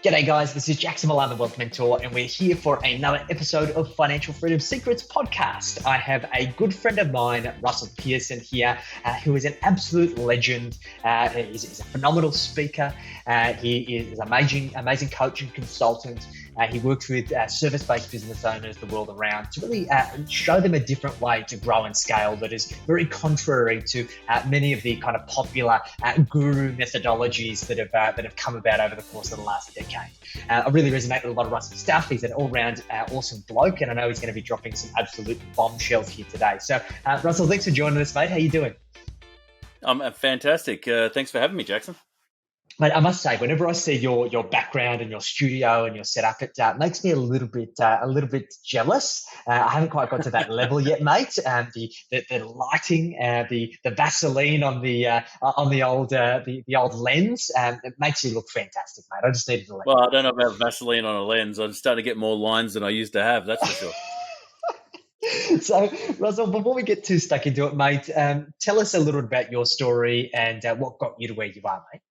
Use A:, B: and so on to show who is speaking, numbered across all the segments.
A: G'day guys, this is Jackson Milan, the Wealth Mentor, and we're here for another episode of Financial Freedom Secrets podcast. I have a good friend of mine, Russell Pearson here, who is an absolute legend. He's a phenomenal speaker. He is an amazing coach and consultant. He works with service-based business owners the world around to really show them a different way to grow and scale that is very contrary to many of the kind of popular guru methodologies that have come about over the course of the last decade. I really resonate with a lot of Russell's stuff. He's an all-round awesome bloke, and I know he's going to be dropping some absolute bombshells here today. So, Russell, thanks for joining us, mate. How you doing?
B: I'm fantastic. Thanks for having me, Jackson.
A: Mate, I must say, whenever I see your background and your studio and your setup, it makes me a little bit jealous. I haven't quite got to that level yet, mate. The lighting, the Vaseline on the old lens, it makes you look fantastic, mate. I just needed to let you know.
B: I don't know about Vaseline on a lens. I'm starting to get more lines than I used to have. That's for sure.
A: So, Russell, before we get too stuck into it, mate, tell us a little bit about your story and what got you to where you are, mate.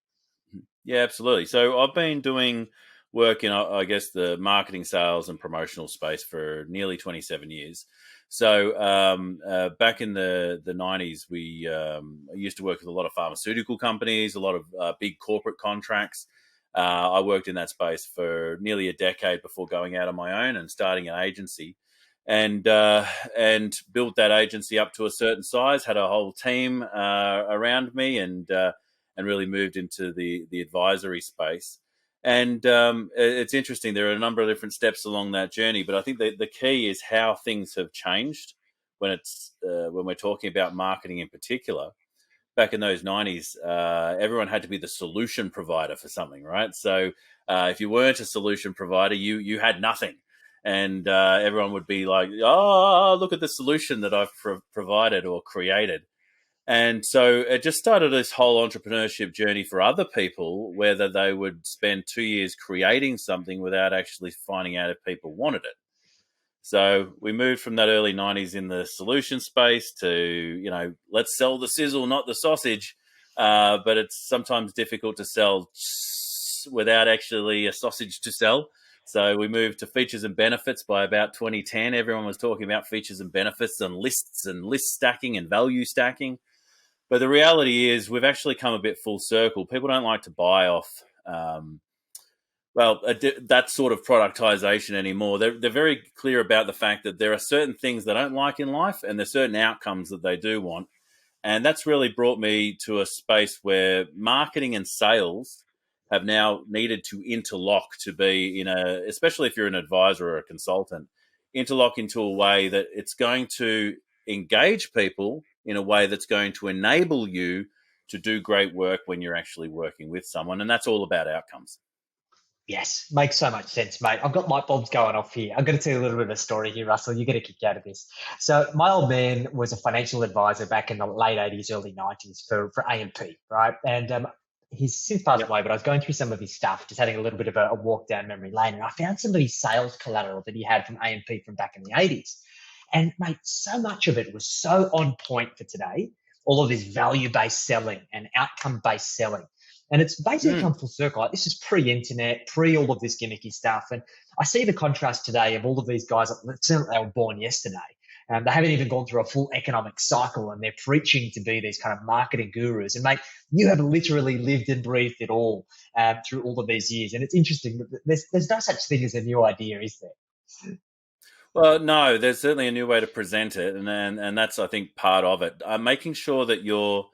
B: Yeah, absolutely. So I've been doing work in, I guess, the marketing, sales and promotional space for nearly 27 years. So back in the 90s, we used to work with a lot of pharmaceutical companies, a lot of big corporate contracts. I worked in that space for nearly a decade before going out on my own and starting an agency. And built that agency up to a certain size, had a whole team around me, and really moved into the advisory space. And it's interesting. There are a number of different steps along that journey, but I think the key is how things have changed when we're talking about marketing in particular. Back in those 90s, everyone had to be the solution provider for something, right? So if you weren't a solution provider, you had nothing. And everyone would be like, oh, look at the solution that I've provided or created. And so it just started this whole entrepreneurship journey for other people, whether they would spend 2 years creating something without actually finding out if people wanted it. So we moved from that early 90s in the solution space to, let's sell the sizzle, not the sausage. But it's sometimes difficult to sell without actually a sausage to sell. So we moved to features and benefits by about 2010. Everyone was talking about features and benefits and list stacking and value stacking. But the reality is we've actually come a bit full circle. People don't like to buy off, that sort of productization anymore. They're very clear about the fact that there are certain things they don't like in life and there's certain outcomes that they do want. And that's really brought me to a space where marketing and sales have now needed to interlock to be especially if you're an advisor or a consultant, interlock into a way that it's going to engage people in a way that's going to enable you to do great work when you're actually working with someone. And that's all about outcomes.
A: Yes, makes so much sense, mate. I've got light bulbs going off here. I'm going to tell you a little bit of a story here, Russell. You get a kick out of this. So my old man was a financial advisor back in the late 80s, early 90s for A&P, right? And he's since passed away, but I was going through some of his stuff, just having a little bit of a walk down memory lane, and I found some of his sales collateral that he had from A&P from back in the 80s. And, mate, so much of it was so on point for today, all of this value-based selling and outcome-based selling. And it's basically come full circle. Like, this is pre-internet, pre all of this gimmicky stuff. And I see the contrast today of all of these guys that they were born yesterday. They haven't even gone through a full economic cycle, and they're preaching to be these kind of marketing gurus. And, mate, you have literally lived and breathed it all through all of these years. And it's interesting. There's no such thing as a new idea, is there?
B: Well, no, there's certainly a new way to present it, and that's, I think, part of it. Making sure that you're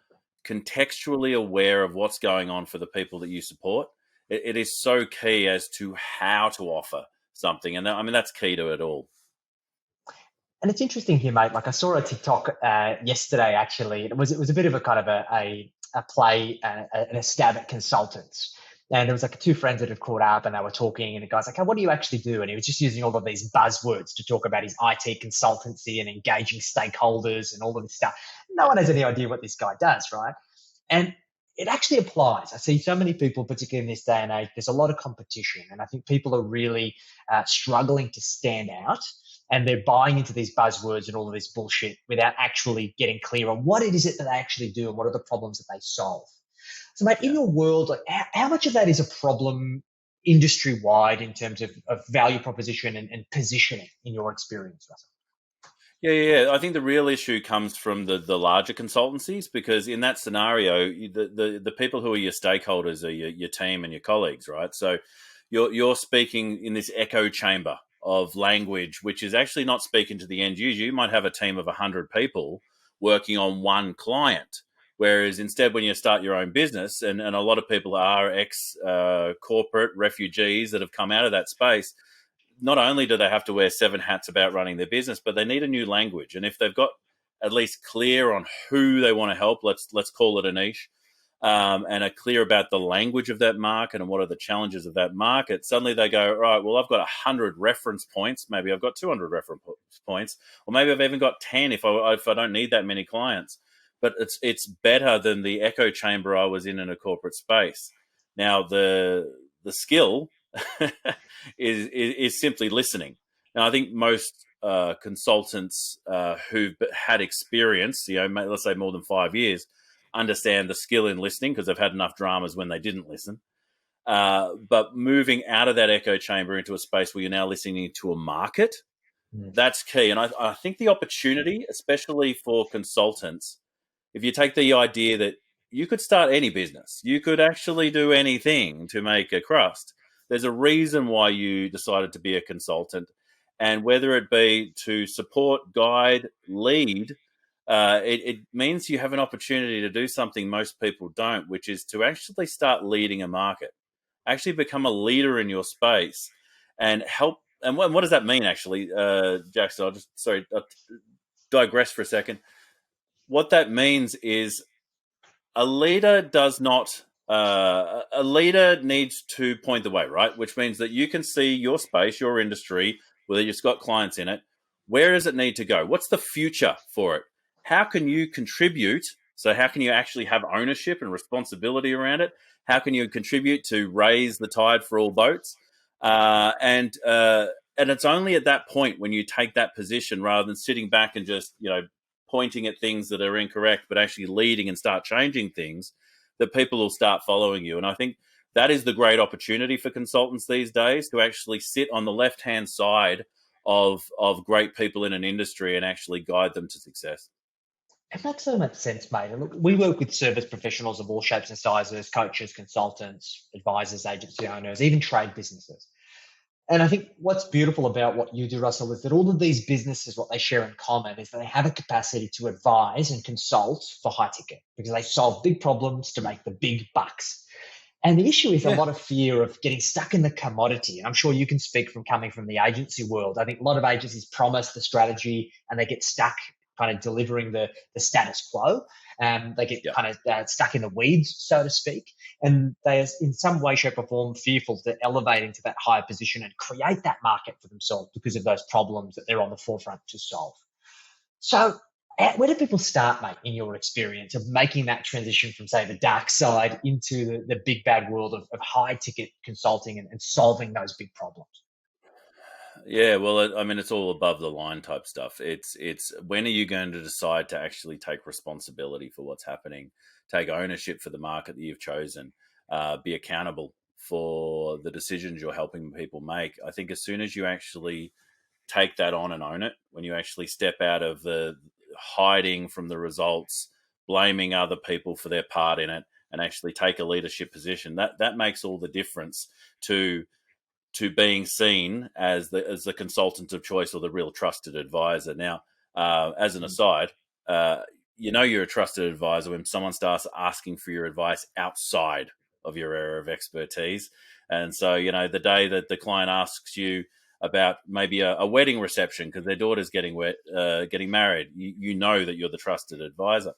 B: contextually aware of what's going on for the people that you support. It is so key as to how to offer something, and I mean that's key to it all.
A: And it's interesting here, mate. Like I saw a TikTok yesterday, actually. It was a bit of a kind of a play and a stab at consultants. And there was like two friends that had caught up and they were talking, and the guy's like, hey, what do you actually do? And he was just using all of these buzzwords to talk about his IT consultancy and engaging stakeholders and all of this stuff. No one has any idea what this guy does, right? And it actually applies. I see so many people, particularly in this day and age, there's a lot of competition. And I think people are really struggling to stand out, and they're buying into these buzzwords and all of this bullshit without actually getting clear on what it is that they actually do and what are the problems that they solve. So, mate, in your world, like, how much of that is a problem industry wide in terms of value proposition and positioning in your experience, Russell?
B: Yeah. I think the real issue comes from the larger consultancies, because in that scenario, the people who are your stakeholders are your team and your colleagues, right? So you're speaking in this echo chamber of language, which is actually not speaking to the end user. You might have a team of 100 people working on one client. Whereas instead, when you start your own business, and a lot of people are ex corporate refugees that have come out of that space, not only do they have to wear seven hats about running their business, but they need a new language. And if they've got at least clear on who they want to help, let's call it a niche, and are clear about the language of that market and what are the challenges of that market, suddenly they go, right, well, I've got 100 reference points. Maybe I've got 200 reference points, or maybe I've even got 10 if I don't need that many clients. But it's better than the echo chamber I was in a corporate space. Now, the skill is simply listening. Now, I think most consultants who've had experience, let's say more than 5 years, understand the skill in listening because they've had enough dramas when they didn't listen. But moving out of that echo chamber into a space where you're now listening to a market,
A: Mm.
B: that's key. And I think the opportunity, especially for consultants, if you take the idea that you could start any business, you could actually do anything to make a crust. There's a reason why you decided to be a consultant. And whether it be to support, guide, lead, it means you have an opportunity to do something most people don't, which is to actually start leading a market, actually become a leader in your space and help. And what does that mean, actually, Jackson? I'll digress for a second. What that means is a leader does not a leader needs to point the way, right? Which means that you can see your space, your industry, whether you've got clients in it. Where does it need to go? What's the future for it? How can you contribute? So how can you actually have ownership and responsibility around it? How can you contribute to raise the tide for all boats? And it's only at that point when you take that position, rather than sitting back and just pointing at things that are incorrect, but actually leading and start changing things, that people will start following you. And I think that is the great opportunity for consultants these days, to actually sit on the left-hand side of great people in an industry and actually guide them to success.
A: It makes so much sense, mate. And look, we work with service professionals of all shapes and sizes, coaches, consultants, advisors, agency owners, even trade businesses. And I think what's beautiful about what you do, Russell, is that all of these businesses, what they share in common is that they have a capacity to advise and consult for high ticket because they solve big problems to make the big bucks. And the issue is a
B: Yeah,
A: lot of fear of getting stuck in the commodity. And I'm sure you can speak from coming from the agency world. I think a lot of agencies promise the strategy and they get stuck kind of delivering the status quo. They get
B: yeah.
A: kind of stuck in the weeds, so to speak. And they are in some way, shape, or form fearful to elevate into that higher position and create that market for themselves because of those problems that they're on the forefront to solve. So, where do people start, mate, in your experience of making that transition from, say, the dark side into the big bad world of high ticket consulting and solving those big problems?
B: Yeah, well, I mean, it's all above the line type stuff. It's when are you going to decide to actually take responsibility for what's happening, take ownership for the market that you've chosen, be accountable for the decisions you're helping people make. I think as soon as you actually take that on and own it, when you actually step out of the hiding from the results, blaming other people for their part in it, and actually take a leadership position, that makes all the difference to being seen as the consultant of choice or the real trusted advisor. Now, as an aside, you're a trusted advisor when someone starts asking for your advice outside of your area of expertise. And so, the day that the client asks you about maybe a wedding reception because their daughter's getting married, you know that you're the trusted advisor.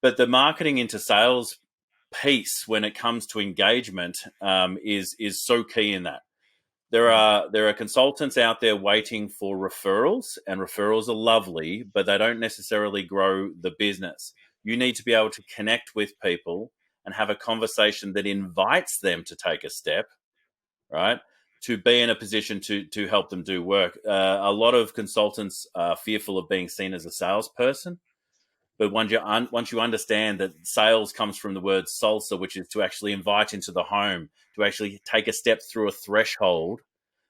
B: But the marketing into sales piece, when it comes to engagement, is so key in that. There are consultants out there waiting for referrals, and referrals are lovely, but they don't necessarily grow the business. You need to be able to connect with people and have a conversation that invites them to take a step, right? To be in a position to help them do work. A lot of consultants are fearful of being seen as a salesperson, But once you understand that sales comes from the word salsa, which is to actually invite into the home, to actually take a step through a threshold,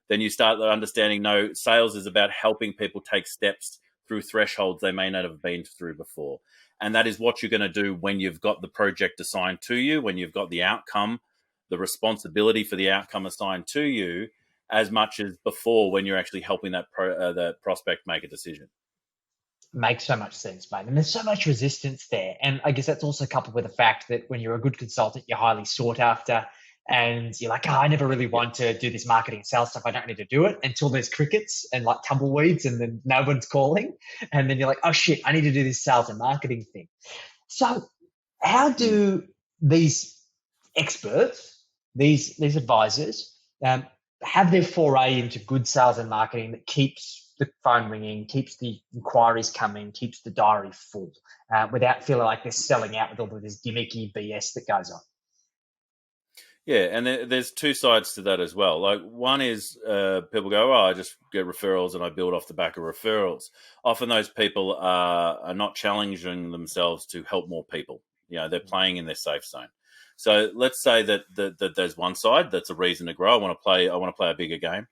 B: then you start understanding, no, sales is about helping people take steps through thresholds they may not have been through before. And that is what you're going to do when you've got the project assigned to you, when you've got the outcome, the responsibility for the outcome assigned to you, as much as before when you're actually helping that prospect make a decision.
A: Makes so much sense, mate. And there's so much resistance there. And I guess that's also coupled with the fact that when you're a good consultant, you're highly sought after. And you're like, oh, I never really
B: Yeah.
A: want to do this marketing sales stuff. I don't need to do it until there's crickets and like tumbleweeds and then no one's calling. And then you're like, oh shit, I need to do this sales and marketing thing. So how
B: Mm.
A: do these experts, these advisors, um, have their foray into good sales and marketing that keeps the phone ringing, keeps the inquiries coming, keeps the diary full, without feeling like they're selling out with all of this gimmicky BS that goes on?
B: Yeah, and there's two sides to that as well. Like one is people go, "Oh, I just get referrals and I build off the back of referrals." Often those people are not challenging themselves to help more people. You know, they're playing in their safe zone. So let's say that there's one side that's a reason to grow. I want to play a bigger game.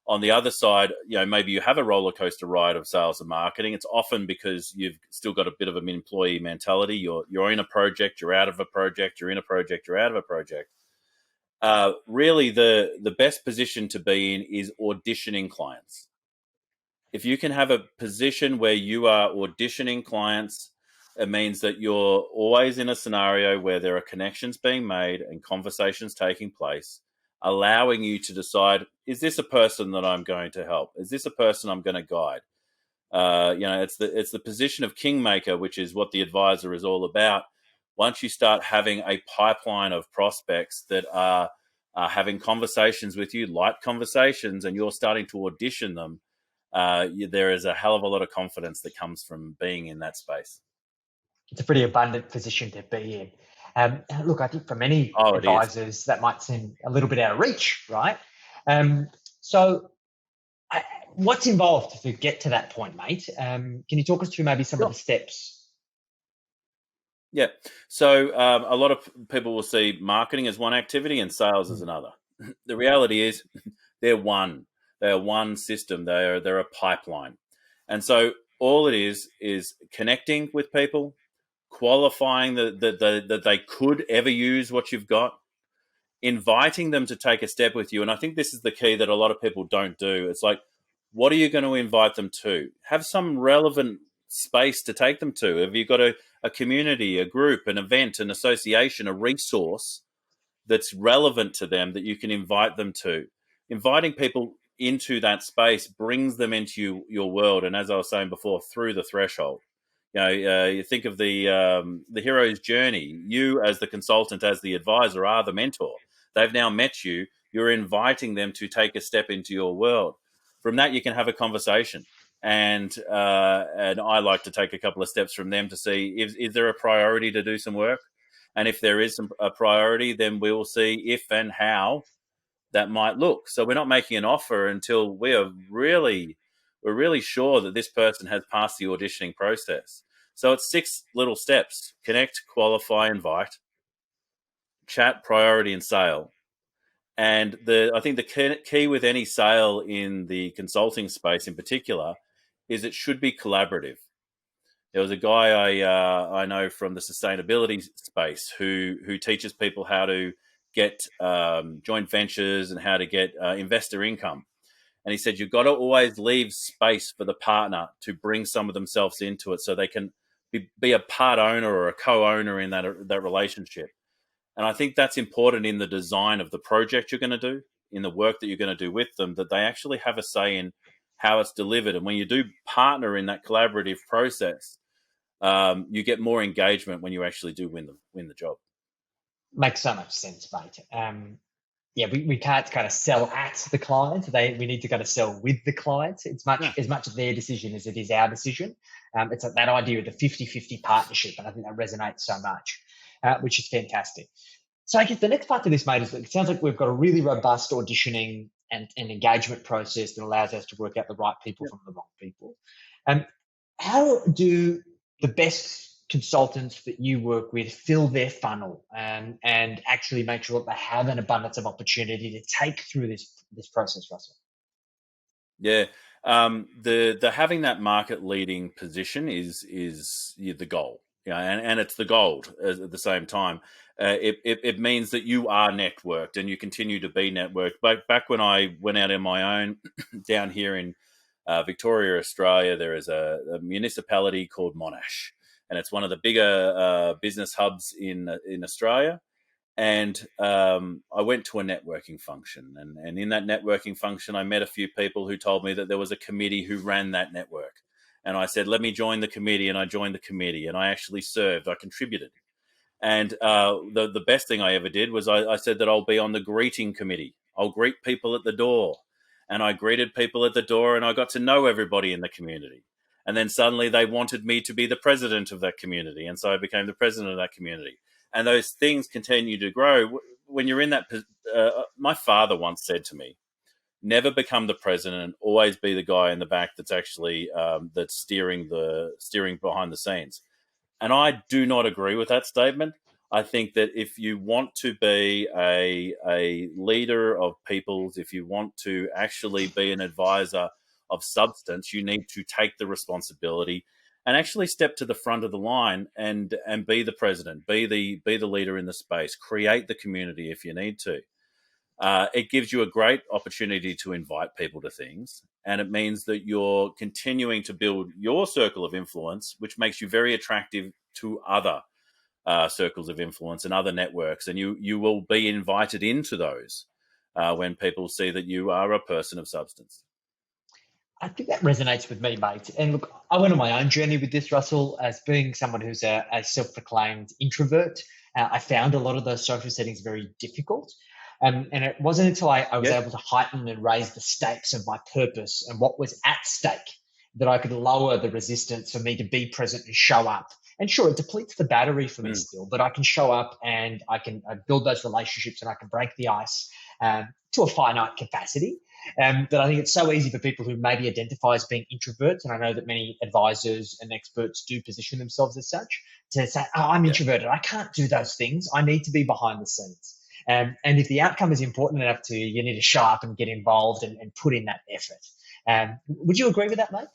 B: On the other side, you know, maybe you have a roller coaster ride of sales and marketing. It's often because you've still got a bit of an employee mentality. You're in a project, you're out of a project, you're in a project, you're out of a project. Really the best position to be in is auditioning clients. If you can have a position where you are auditioning clients, it means that you're always in a scenario where there are connections being made and conversations taking place, allowing you to decide, is this a person that I'm going to help? Is this a person I'm going to guide? It's the position of kingmaker, which is what the advisor is all about. Once you start having a pipeline of prospects that are having conversations with you, light conversations, and you're starting to audition them, there is a hell of a lot of confidence that comes from being in that space.
A: It's a pretty abundant position to be in. Look, I think for many
B: Oh, it is.
A: advisors, that might seem a little bit out of reach, right? So what's involved to get to that point, mate? Can you talk us through maybe some of
B: Sure.
A: the steps?
B: Yeah. So a lot of people will see marketing as one activity and sales as another. The reality is they're one. They are one system. They're a pipeline. And so all it is connecting with people, qualifying that they could ever use what you've got, inviting them to take a step with you. And I think this is the key that a lot of people don't do. It's like, what are you going to invite them to? Have some relevant space to take them to. Have you got a community, a group, an event, an association, a resource that's relevant to them that you can invite them to? Inviting people into that space brings them into your world. And as I was saying before, through the threshold. You think of the hero's journey. You, as the consultant, as the advisor, are the mentor. They've now met you. You're inviting them to take a step into your world. From that, you can have a conversation, and I like to take a couple of steps from them to see is there a priority to do some work, and if there is a priority, then we will see if and how that might look. So we're not making an offer until we're really sure that this person has passed the auditioning process. So it's 6 little steps: connect, qualify, invite, chat, priority, and sale. And I think the key with any sale in the consulting space in particular is it should be collaborative. There was a guy I know from the sustainability space who teaches people how to get joint ventures and how to get investor income. And he said, you've got to always leave space for the partner to bring some of themselves into it so they can be a part owner or a co-owner in that relationship. And I think that's important in the design of the project you're going to do, in the work that you're going to do with them, that they actually have a say in how it's delivered. And when you do partner in that collaborative process, you get more engagement when you actually do win the job.
A: Makes so much sense, mate. Yeah, we can't kind of sell at the client. We need to kind of sell with the client. It's
B: Yeah.
A: as much their decision as it is our decision. It's like that idea of the 50-50 partnership, and I think that resonates so much, which is fantastic. So I guess the next part to this, mate, is that it sounds like we've got a really robust auditioning and engagement process that allows us to work out the right people
B: Yeah.
A: from the wrong people. How do the best consultants that you work with fill their funnel and actually make sure that they have an abundance of opportunity to take through this process, Russell?
B: Yeah. The having that market leading position is the goal. Yeah, and it's the gold at the same time. It means that you are networked and you continue to be networked. But back when I went out on my own down here in Victoria, Australia, there is a municipality called Monash, and it's one of the bigger business hubs in Australia. And I went to a networking function, and in that networking function, I met a few people who told me that there was a committee who ran that network. And I said, "Let me join the committee," and I joined the committee, and I actually served. I contributed. And the best thing I ever did was I said that I'll be on the greeting committee. I'll greet people at the door. And I greeted people at the door and I got to know everybody in the community. And then suddenly they wanted me to be the president of that community. And so I became the president of that community. And those things continue to grow. When you're in that, my father once said to me, never become the president, always be the guy in the back that's actually that's steering behind the scenes. And I do not agree with that statement. I think that if you want to be a leader of peoples, if you want to actually be an advisor of substance, you need to take the responsibility and actually step to the front of the line and be the president, be the leader in the space, create the community if you need to. It gives you a great opportunity to invite people to things. And it means that you're continuing to build your circle of influence, which makes you very attractive to other circles of influence and other networks. And you will be invited into those when people see that you are a person of substance.
A: I think that resonates with me, mate. And look, I went on my own journey with this, Russell, as being someone who's a self-proclaimed introvert. I found a lot of those social settings very difficult. And it wasn't until I was
B: Yeah,
A: able to heighten and raise the stakes of my purpose and what was at stake that I could lower the resistance for me to be present and show up. And sure, it depletes the battery for me
B: mm,
A: still, but I can show up and I can build those relationships and I can break the ice to a finite capacity. But I think it's so easy for people who maybe identify as being introverts, and I know that many advisors and experts do position themselves as such, to say, oh, I'm
B: yeah.
A: introverted. I can't do those things. I need to be behind the scenes. And if the outcome is important enough to you, you need to show up and get involved and put in that effort. Would you agree with that, mate?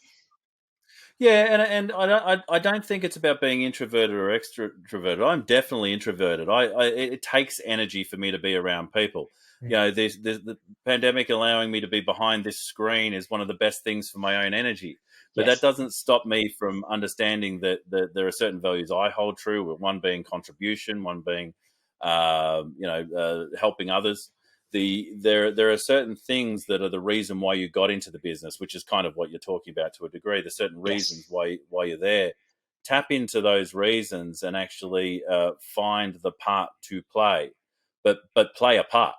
B: Yeah, and I don't think it's about being introverted or extroverted. I'm definitely introverted. It takes energy for me to be around people. You
A: Mm.
B: know, the pandemic allowing me to be behind this screen is one of the best things for my own energy. But that
A: Yes.
B: doesn't stop me from understanding that there are certain values I hold true. With one being contribution, one being helping others. There are certain things that are the reason why you got into the business, which is kind of what you're talking about to a degree. There's certain reasons
A: Yes.
B: why you're there. Tap into those reasons and actually find the part to play, but play a part,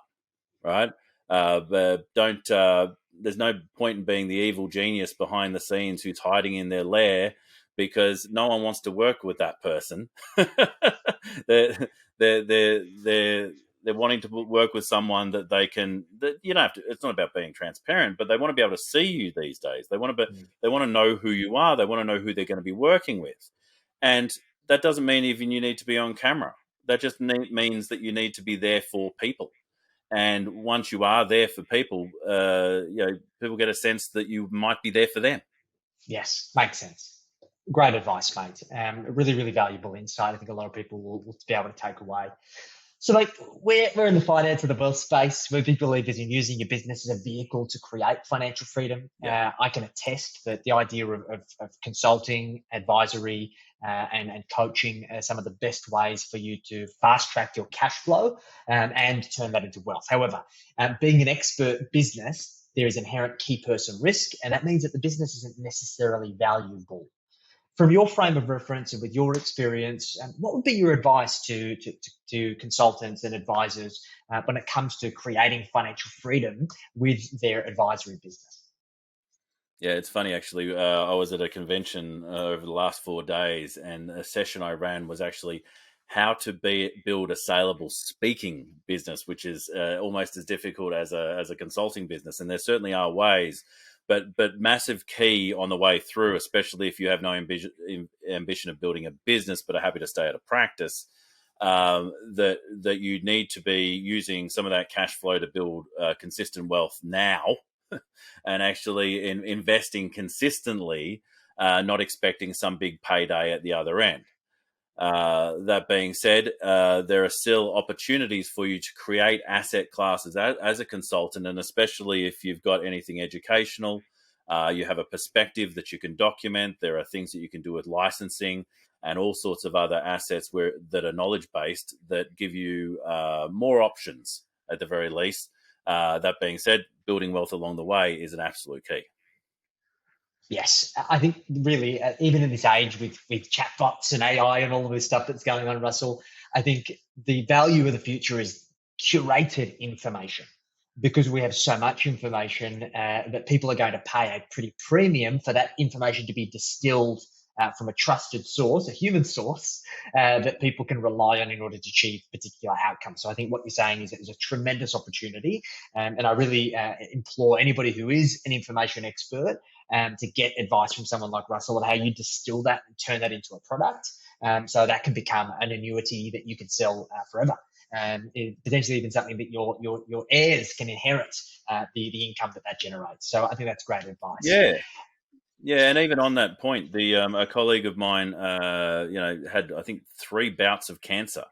B: right? But don't. There's no point in being the evil genius behind the scenes who's hiding in their lair because no one wants to work with that person. they're, they're they're wanting to work with someone that they can. That you don't have to. It's not about being transparent, but they want to be able to see you these days. They want to be.
A: Mm.
B: They want to know who you are. They want to know who they're going to be working with, and that doesn't mean even you need to be on camera. That just means that you need to be there for people. And once you are there for people, people get a sense that you might be there for them.
A: Yes, makes sense. Great advice, mate. Really, really valuable insight. I think a lot of people will be able to take away. So, like, we're in the finance of the wealth space. We're big believers in using your business as a vehicle to create financial freedom.
B: Yeah,
A: I can attest that the idea of consulting, advisory, and coaching are some of the best ways for you to fast track your cash flow and turn that into wealth. However, being an expert business, there is inherent key person risk, and that means that the business isn't necessarily valuable. From your frame of reference and with your experience, what would be your advice to consultants and advisors when it comes to creating financial freedom with their advisory business?
B: yeah. It's funny actually. I was at a convention over the last 4 days, and a session I ran was actually how to build a saleable speaking business, which is almost as difficult as a consulting business. And there certainly are ways, but massive key on the way through, especially if you have no ambition of building a business but are happy to stay out of practice. That you need to be using some of that cash flow to build consistent wealth now, and actually investing consistently, not expecting some big payday at the other end. That being said, there are still opportunities for you to create asset classes as a consultant, and especially if you've got anything educational, you have a perspective that you can document. There are things that you can do with licensing and all sorts of other assets that are knowledge based that give you more options at the very least. That being said, building wealth along the way is an absolute key.
A: Yes, I think really, even in this age with chatbots and AI and all of this stuff that's going on, Russell, I think the value of the future is curated information, because we have so much information that people are going to pay a pretty premium for that information to be distilled from a trusted source, a human source, that people can rely on in order to achieve particular outcomes. So I think what you're saying is that there's a tremendous opportunity, and I really implore anybody who is an information expert to get advice from someone like Russell on how you distill that and turn that into a product, so that can become an annuity that you can sell forever. Potentially even something that your heirs can inherit the income that generates. So I think that's great advice.
B: Yeah. Yeah, and even on that point, a colleague of mine, had I think 3 bouts of cancer,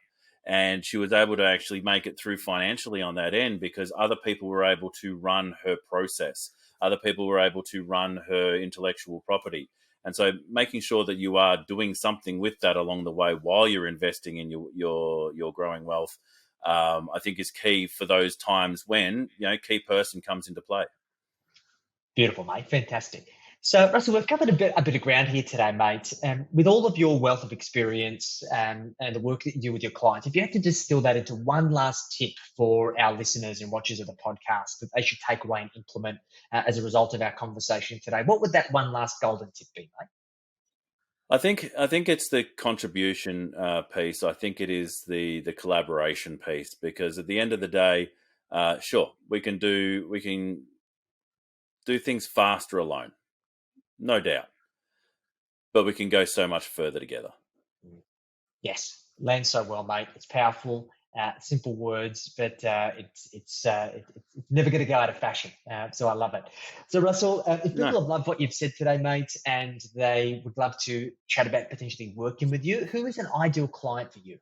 B: and she was able to actually make it through financially on that end because other people were able to run her process, other people were able to run her intellectual property, and so making sure that you are doing something with that along the way while you're investing in your growing wealth, I think is key for those times when key person comes into play.
A: Beautiful, mate. Fantastic. So, Russell, we've covered a bit of ground here today, mate. With all of your wealth of experience and the work that you do with your clients, if you had to distill that into one last tip for our listeners and watchers of the podcast that they should take away and implement as a result of our conversation today, what would that one last golden tip be, mate?
B: I think it's the contribution piece. I think it is the collaboration piece, because at the end of the day, sure, we can do things faster alone, no doubt, but we can go so much further together.
A: Yes, lands so well, mate. It's powerful, simple words, but it's never going to go out of fashion. So I love it. So Russell, if people
B: No.
A: have loved what you've said today, mate, and they would love to chat about potentially working with you, who is an ideal client for you?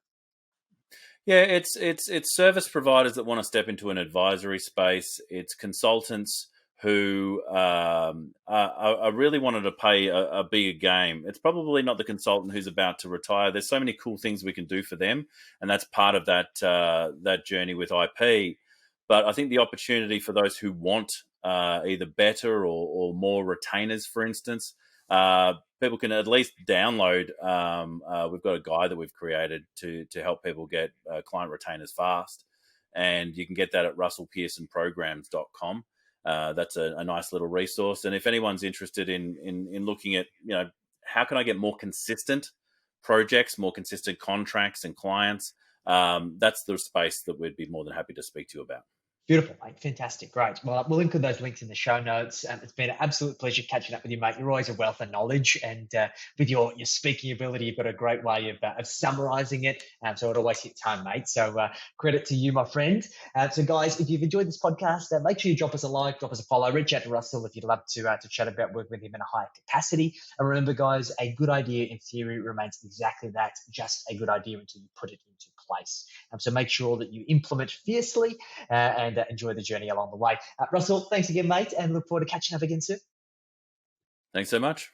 B: Yeah, it's service providers that want to step into an advisory space. It's consultants who are really wanted to play a bigger game. It's probably not the consultant who's about to retire. There's so many cool things we can do for them, and that's part of that journey with IP. But I think the opportunity for those who want either better or more retainers, for instance, people can at least download. We've got a guide that we've created to help people get client retainers fast, and you can get that at russellpearsonprograms.com. That's a nice little resource. And if anyone's interested in looking at how can I get more consistent projects, more consistent contracts and clients, that's the space that we'd be more than happy to speak to you about.
A: Beautiful, mate. Fantastic. Great. Well, we'll include those links in the show notes. It's been an absolute pleasure catching up with you, mate. You're always a wealth of knowledge, and with your speaking ability, you've got a great way of summarising it. So it always hits home, mate. So credit to you, my friend. So guys, if you've enjoyed this podcast, make sure you drop us a like, drop us a follow, reach out to Russell if you'd love to chat about working with him in a higher capacity. And remember, guys, a good idea in theory remains exactly that, just a good idea until you put it into place. So make sure that you implement fiercely and enjoy the journey along the way. Russell, thanks again, mate, and look forward to catching up again soon.
B: Thanks so much.